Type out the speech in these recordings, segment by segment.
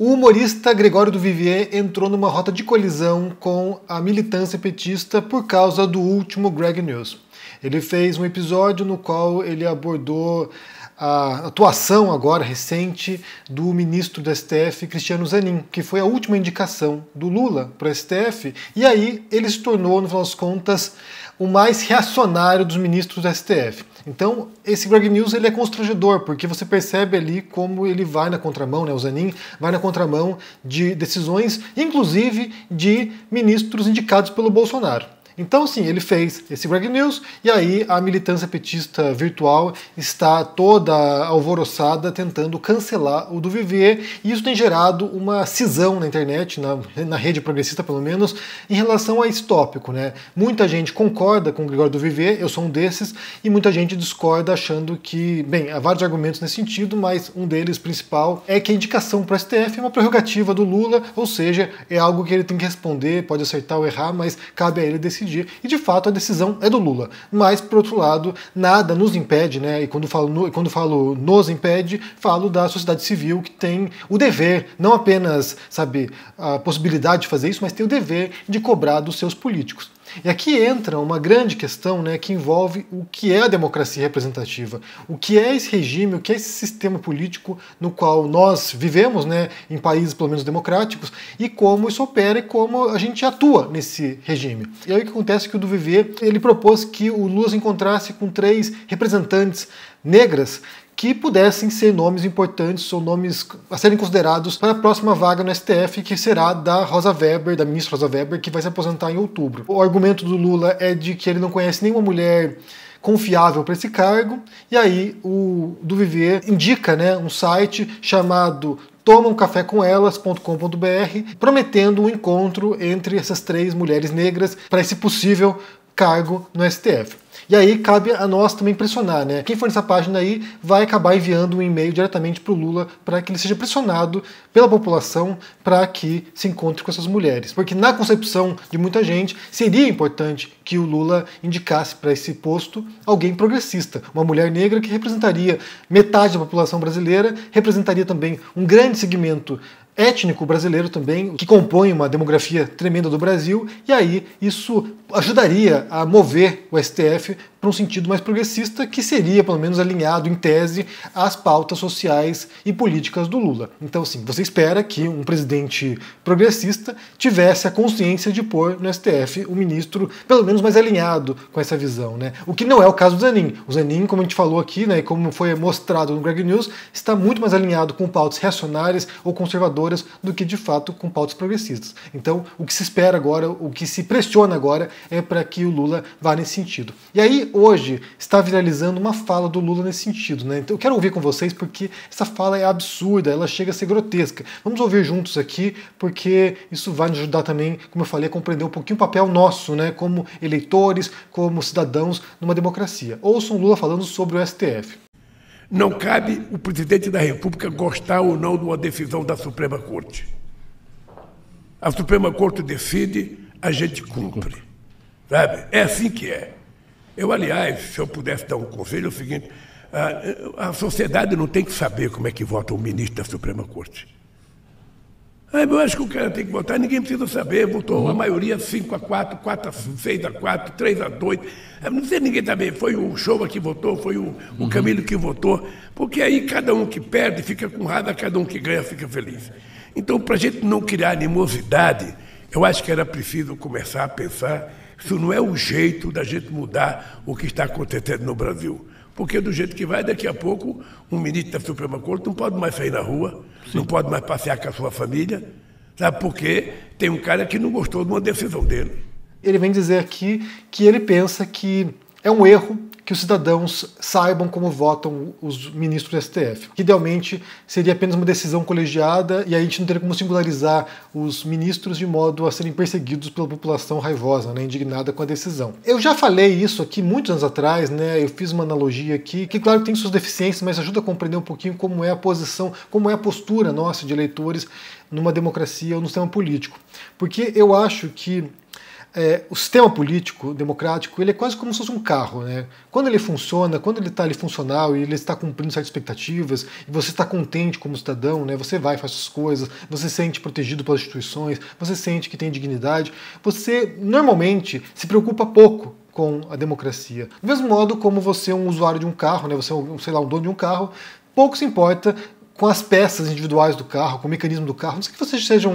O humorista Gregório do Vivier entrou numa rota de colisão com a militância petista por causa do último Greg News. Ele fez um episódio no qual ele abordou a atuação agora recente do ministro do STF, Cristiano Zanin, que foi a última indicação do Lula para o STF, e aí ele se tornou, no final das contas, o mais reacionário dos ministros do STF. Então, esse Greg News ele é constrangedor, porque você percebe ali como ele vai na contramão, né? O Zanin vai na contramão de decisões, inclusive de ministros indicados pelo Bolsonaro. Então, sim, ele fez esse Greg News e aí a militância petista virtual está toda alvoroçada tentando cancelar o do Vivier, e isso tem gerado uma cisão na internet, na rede progressista pelo menos, em relação a esse tópico, né? Muita gente concorda com o Gregório do Vivier, eu sou um desses, e muita gente discorda achando que, bem, há vários argumentos nesse sentido, mas um deles principal é que a indicação para o STF é uma prerrogativa do Lula, ou seja, é algo que ele tem que responder, pode acertar ou errar, mas cabe a ele decidir. E de fato a decisão é do Lula. Mas, por outro lado, nada nos impede, né? E quando falo nos impede, falo da sociedade civil que tem o dever, não apenas, sabe, a possibilidade de fazer isso, mas tem o dever de cobrar dos seus políticos. E aqui entra uma grande questão, né, que envolve o que é a democracia representativa, o que é esse regime, o que é esse sistema político no qual nós vivemos, né, em países pelo menos democráticos, e como isso opera e como a gente atua nesse regime. E aí o que acontece é que o do Vivier, ele propôs que o Lula se encontrasse com 3 representantes negras que pudessem ser nomes importantes ou nomes a serem considerados para a próxima vaga no STF, que será da Rosa Weber, da ministra Rosa Weber, que vai se aposentar em outubro. O argumento do Lula é de que ele não conhece nenhuma mulher confiável para esse cargo, e aí o do Vivier indica, né, um site chamado tomamcafécomelas.com.br, prometendo um encontro entre essas 3 mulheres negras para esse possível cargo no STF. E aí cabe a nós também pressionar, né? Quem for nessa página aí vai acabar enviando um e-mail diretamente para o Lula para que ele seja pressionado pela população para que se encontre com essas mulheres. Porque na concepção de muita gente seria importante que o Lula indicasse para esse posto alguém progressista, uma mulher negra que representaria metade da população brasileira, representaria também um grande segmento étnico brasileiro também, que compõe uma demografia tremenda do Brasil, e aí isso ajudaria a mover o STF para um sentido mais progressista, que seria, pelo menos, alinhado, em tese, às pautas sociais e políticas do Lula. Então, sim, você espera que um presidente progressista tivesse a consciência de pôr no STF um ministro, pelo menos, mais alinhado com essa visão, né? O que não é o caso do Zanin. O Zanin, como a gente falou aqui, né, e como foi mostrado no Greg News, está muito mais alinhado com pautas reacionárias ou conservadoras do que, de fato, com pautas progressistas. Então, o que se espera agora, o que se pressiona agora, é para que o Lula vá nesse sentido. E aí, hoje, está viralizando uma fala do Lula nesse sentido, né? Então eu quero ouvir com vocês porque essa fala é absurda, ela chega a ser grotesca. Vamos ouvir juntos aqui, porque isso vai nos ajudar também, como eu falei, a compreender um pouquinho o papel nosso, né, como eleitores, como cidadãos numa democracia. Ouçam o Lula falando sobre o STF. Não cabe o presidente da República gostar ou não de uma decisão da Suprema Corte. A Suprema Corte decide, a gente cumpre. Sabe? É assim que é. Eu, aliás, se eu pudesse dar um conselho, é o seguinte: a sociedade não tem que saber como é que vota o ministro da Suprema Corte. Eu acho que o cara tem que votar, ninguém precisa saber. Votou a maioria 5-4, 6-4, 3-2. Não sei ninguém também. Foi o Showa que votou, foi o Camilo que votou. Porque aí cada um que perde fica com raiva, cada um que ganha fica feliz. Então, para a gente não criar animosidade, eu acho que era preciso começar a pensar. Isso não é o jeito da gente mudar o que está acontecendo no Brasil. Porque do jeito que vai, daqui a pouco, um ministro da Suprema Corte não pode mais sair na rua, não pode mais passear com a sua família, sabe por quê? Tem um cara que não gostou de uma decisão dele. Ele vem dizer aqui que ele pensa que é um erro que os cidadãos saibam como votam os ministros do STF. Que idealmente seria apenas uma decisão colegiada e a gente não teria como singularizar os ministros de modo a serem perseguidos pela população raivosa, né, indignada com a decisão. Eu já falei isso aqui muitos anos atrás, né, eu fiz uma analogia aqui, que claro tem suas deficiências, mas ajuda a compreender um pouquinho como é a posição, como é a postura nossa de eleitores numa democracia ou no sistema político. Porque eu acho que O sistema político, democrático, ele é quase como se fosse um carro, né? Quando ele funciona, quando ele está ali funcional e ele está cumprindo certas expectativas, e você está contente como cidadão, né? Você vai, faz suas coisas, você se sente protegido pelas instituições, você sente que tem dignidade, você normalmente se preocupa pouco com a democracia. Do mesmo modo como você é um usuário de um carro, né? Você é um dono de um carro, pouco se importa com as peças individuais do carro, com o mecanismo do carro. Não sei que você seja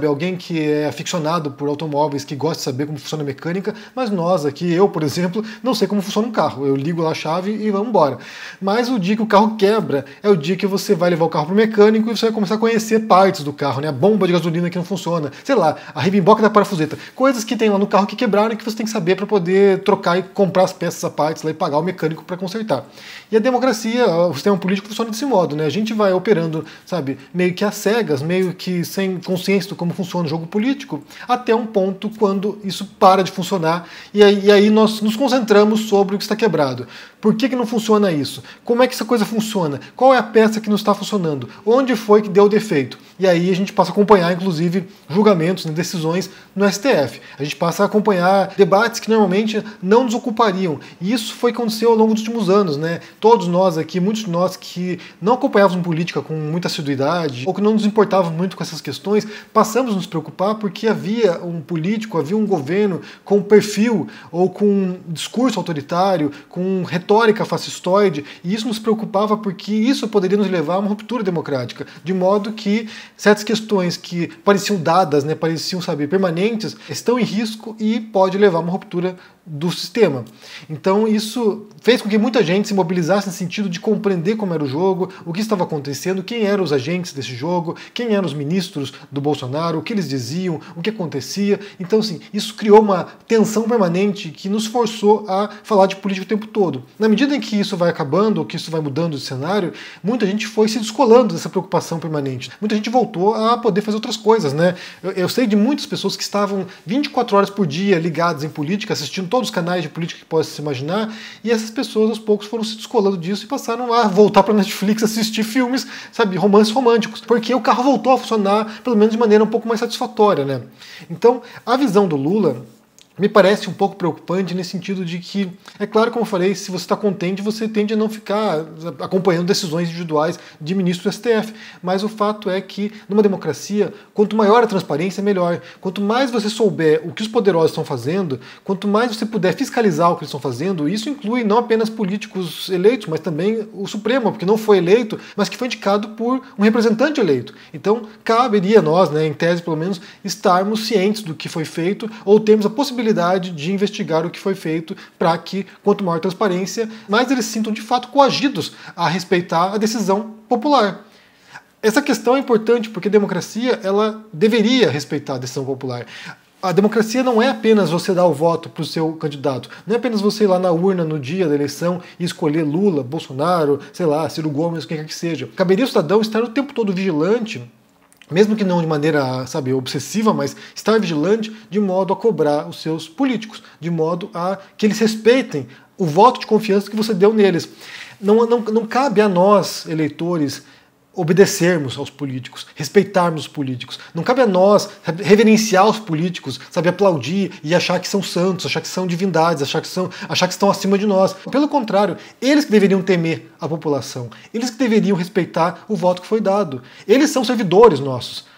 alguém que é aficionado por automóveis, que gosta de saber como funciona a mecânica, mas nós aqui, eu, por exemplo, não sei como funciona um carro. Eu ligo lá a chave e vamos embora. Mas o dia que o carro quebra é o dia que você vai levar o carro para o mecânico e você vai começar a conhecer partes do carro, né? A bomba de gasolina que não funciona, sei lá, a ribimboca da parafuseta. Coisas que tem lá no carro que quebraram e que você tem que saber para poder trocar e comprar as peças a partes lá e pagar o mecânico para consertar. E a democracia, o sistema político funciona desse modo, né? A gente vai operando, sabe, meio que às cegas, meio que sem consciência de como funciona o jogo político, até um ponto quando isso para de funcionar e aí nós nos concentramos sobre o que está quebrado. Por que não funciona isso? Como é que essa coisa funciona? Qual é a peça que não está funcionando? Onde foi que deu o defeito? E aí a gente passa a acompanhar, inclusive, julgamentos, né, decisões no STF. A gente passa a acompanhar debates que normalmente não nos ocupariam. E isso foi o que aconteceu ao longo dos últimos anos, né? Todos nós aqui, muitos de nós que não acompanhávamos política com muita assiduidade, ou que não nos importávamos muito com essas questões, passamos a nos preocupar porque havia um político, havia um governo com perfil ou com um discurso autoritário, com retórica fascistoide, e isso nos preocupava porque isso poderia nos levar a uma ruptura democrática, de modo que certas questões que pareciam dadas, né, pareciam, sabe, permanentes, estão em risco e pode levar a uma ruptura do sistema. Então isso fez com que muita gente se mobilizasse no sentido de compreender como era o jogo, o que estava acontecendo, quem eram os agentes desse jogo, quem eram os ministros do Bolsonaro, o que eles diziam, o que acontecia. Então, assim, isso criou uma tensão permanente que nos forçou a falar de política o tempo todo. Na medida em que isso vai acabando, ou que isso vai mudando de cenário, muita gente foi se descolando dessa preocupação permanente. Muita gente voltou a poder fazer outras coisas, né? Eu sei de muitas pessoas que estavam 24 horas por dia ligadas em política, assistindo todos os canais de política que possa se imaginar, e essas pessoas aos poucos foram se descolando disso e passaram a voltar para a Netflix assistir filmes, sabe, romances românticos, porque o carro voltou a funcionar, pelo menos de maneira um pouco mais satisfatória, né? Então, a visão do Lula me parece um pouco preocupante nesse sentido de que, é claro, como eu falei, se você está contente, você tende a não ficar acompanhando decisões individuais de ministro do STF. Mas o fato é que, numa democracia, quanto maior a transparência, melhor. Quanto mais você souber o que os poderosos estão fazendo, quanto mais você puder fiscalizar o que eles estão fazendo, isso inclui não apenas políticos eleitos, mas também o Supremo, porque não foi eleito, mas que foi indicado por um representante eleito. Então, caberia a nós, né, em tese pelo menos, estarmos cientes do que foi feito, ou termos a possibilidade de investigar o que foi feito para que, quanto maior transparência, mais eles se sintam de fato coagidos a respeitar a decisão popular. Essa questão é importante porque a democracia ela deveria respeitar a decisão popular. A democracia não é apenas você dar o voto para o seu candidato, não é apenas você ir lá na urna no dia da eleição e escolher Lula, Bolsonaro, sei lá, Ciro Gomes, quem quer que seja. Caberia o cidadão estar o tempo todo vigilante, mesmo que não de maneira, sabe, obsessiva, mas estar vigilante de modo a cobrar os seus políticos, de modo a que eles respeitem o voto de confiança que você deu neles. Não cabe a nós, eleitores, obedecermos aos políticos, respeitarmos os políticos. Não cabe a nós, sabe, reverenciar os políticos, sabe, aplaudir e achar que são santos, achar que são divindades, achar que estão acima de nós. Pelo contrário, eles que deveriam temer a população, eles que deveriam respeitar o voto que foi dado. Eles são servidores nossos.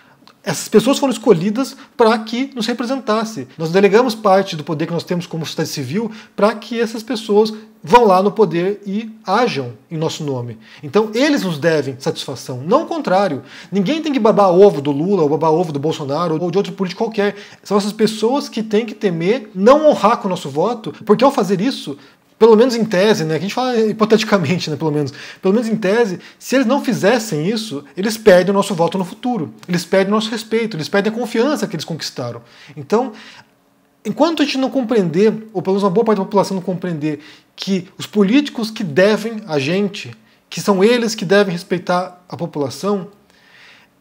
Essas pessoas foram escolhidas para que nos representasse. Nós delegamos parte do poder que nós temos como sociedade civil para que essas pessoas vão lá no poder e ajam em nosso nome. Então eles nos devem satisfação, não o contrário. Ninguém tem que babar ovo do Lula, ou babar ovo do Bolsonaro, ou de outro político qualquer. São essas pessoas que têm que temer não honrar com o nosso voto, porque ao fazer isso, pelo menos em tese, né, que a gente fala hipoteticamente, né, pelo menos em tese, se eles não fizessem isso, eles perdem o nosso voto no futuro, eles perdem o nosso respeito, eles perdem a confiança que eles conquistaram. Então, enquanto a gente não compreender, ou pelo menos uma boa parte da população não compreender, que os políticos que devem a gente, que são eles que devem respeitar a população,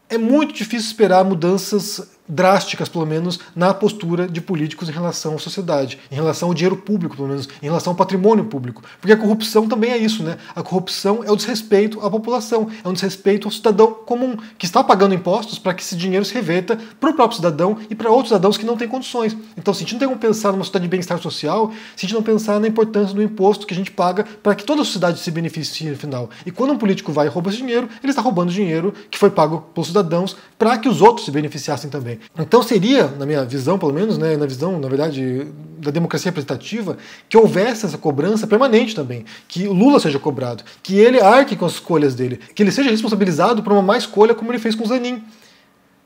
é muito difícil esperar mudanças drásticas, pelo menos, na postura de políticos em relação à sociedade, em relação ao dinheiro público, pelo menos, em relação ao patrimônio público. Porque a corrupção também é isso, né? A corrupção é o desrespeito à população, é um desrespeito ao cidadão comum, que está pagando impostos para que esse dinheiro se reverta para o próprio cidadão e para outros cidadãos que não têm condições. Então, se a gente não tem como pensar numa sociedade de bem-estar social, se a gente não pensar na importância do imposto que a gente paga para que toda a sociedade se beneficie no final. E quando um político vai e rouba esse dinheiro, ele está roubando dinheiro que foi pago pelos cidadãos para que os outros se beneficiassem também. Então seria, na minha visão pelo menos, né, na visão, na verdade, da democracia representativa, que houvesse essa cobrança permanente também, que o Lula seja cobrado, que ele arque com as escolhas dele, que ele seja responsabilizado por uma má escolha como ele fez com o Zanin.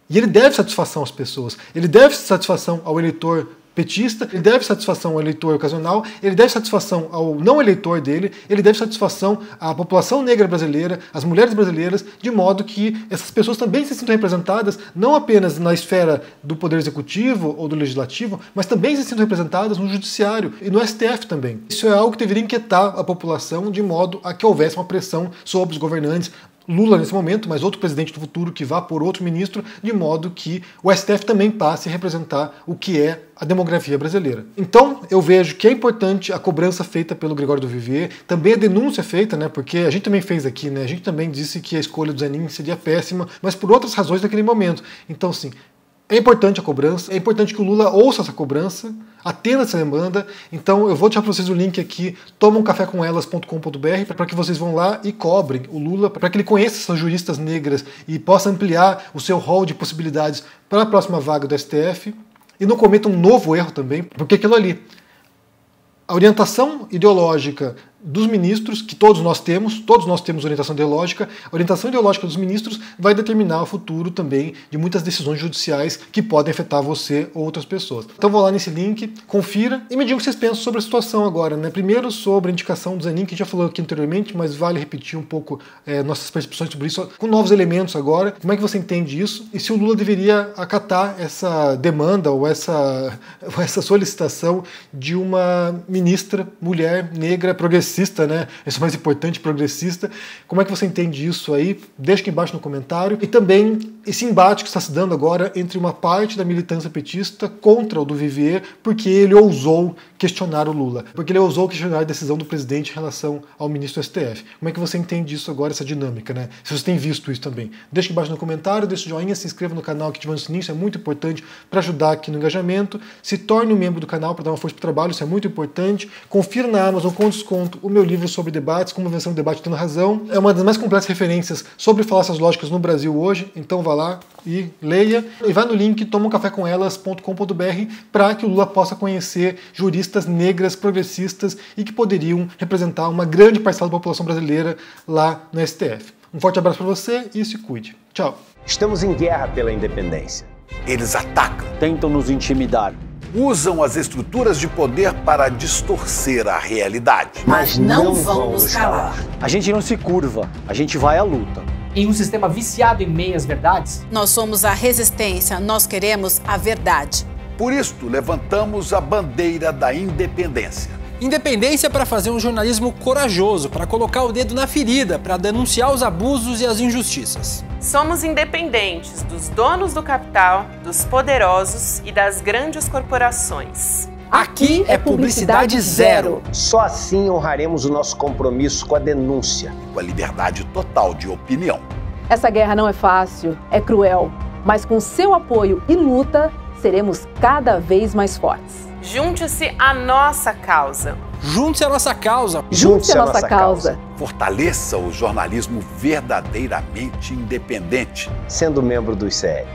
E ele deve satisfação às pessoas, ele deve satisfação ao eleitor petista, ele deve satisfação ao eleitor ocasional, ele deve satisfação ao não eleitor dele, ele deve satisfação à população negra brasileira, às mulheres brasileiras, de modo que essas pessoas também se sintam representadas, não apenas na esfera do poder executivo ou do legislativo, mas também se sintam representadas no judiciário e no STF também. Isso é algo que deveria inquietar a população, de modo a que houvesse uma pressão sobre os governantes, Lula nesse momento, mas outro presidente do futuro que vá por outro ministro, de modo que o STF também passe a representar o que é a demografia brasileira. Então, eu vejo que é importante a cobrança feita pelo Gregório do Vivier, também a denúncia feita, né, porque a gente também fez aqui, né, a gente também disse que a escolha do Zanin seria péssima, mas por outras razões naquele momento. Então, sim, é importante a cobrança, é importante que o Lula ouça essa cobrança, atenda essa demanda. Então eu vou deixar para vocês o link aqui, tomamcafécomelas.com.br, para que vocês vão lá e cobrem o Lula, para que ele conheça essas juristas negras e possa ampliar o seu rol de possibilidades para a próxima vaga do STF. E não cometa um novo erro também, porque aquilo ali, a orientação ideológica dos ministros, que todos nós temos orientação ideológica, a orientação ideológica dos ministros vai determinar o futuro também de muitas decisões judiciais que podem afetar você ou outras pessoas. Então vou lá nesse link, confira e me diga o que vocês pensam sobre a situação agora, né? Primeiro sobre a indicação do Zanin, que a gente já falou aqui anteriormente, mas vale repetir um pouco nossas percepções sobre isso, com novos elementos agora. Como é que você entende isso? E se o Lula deveria acatar essa demanda ou essa solicitação de uma ministra, mulher, negra, progressista, né? Isso é mais importante, progressista. Como é que você entende isso aí? Deixa aqui embaixo no comentário. E também esse embate que está se dando agora entre uma parte da militância petista contra o do Vivier, porque ele ousou questionar o Lula, porque ele ousou questionar a decisão do presidente em relação ao ministro do STF. Como é que você entende isso agora, essa dinâmica, né? Se você tem visto isso também. Deixa aqui embaixo no comentário, deixa o joinha, se inscreva no canal, ativando o sininho, isso é muito importante para ajudar aqui no engajamento. Se torne um membro do canal para dar uma força para o trabalho, isso é muito importante. Confira na Amazon com desconto o meu livro sobre debates, Como Vencer um Debate Tendo Razão. É uma das mais completas referências sobre falácias lógicas no Brasil hoje, então vá lá e leia. E vai no link tomamcafécomelas.com.br para que o Lula possa conhecer juristas negras, progressistas e que poderiam representar uma grande parcela da população brasileira lá no STF. Um forte abraço para você e se cuide. Tchau. Estamos em guerra pela independência. Eles atacam, Tentam nos intimidar. usam as estruturas de poder para distorcer a realidade. Mas não vão nos calar. A gente não se curva, a gente vai à luta. Em um sistema viciado em meias-verdades, Nós somos a resistência, nós queremos a verdade. Por isto, levantamos a bandeira da independência. Independência para fazer um jornalismo corajoso, para colocar o dedo na ferida, para denunciar os abusos e as injustiças. Somos independentes dos donos do capital, dos poderosos e das grandes corporações. Aqui é publicidade zero. Só assim honraremos o nosso compromisso com a denúncia. Com a liberdade total de opinião. Essa guerra não é fácil, é cruel, mas com seu apoio e luta, seremos cada vez mais fortes. Junte-se à nossa causa. Junte-se à nossa causa. Junte-se à nossa causa. Fortaleça o jornalismo verdadeiramente independente. Sendo membro do ICL.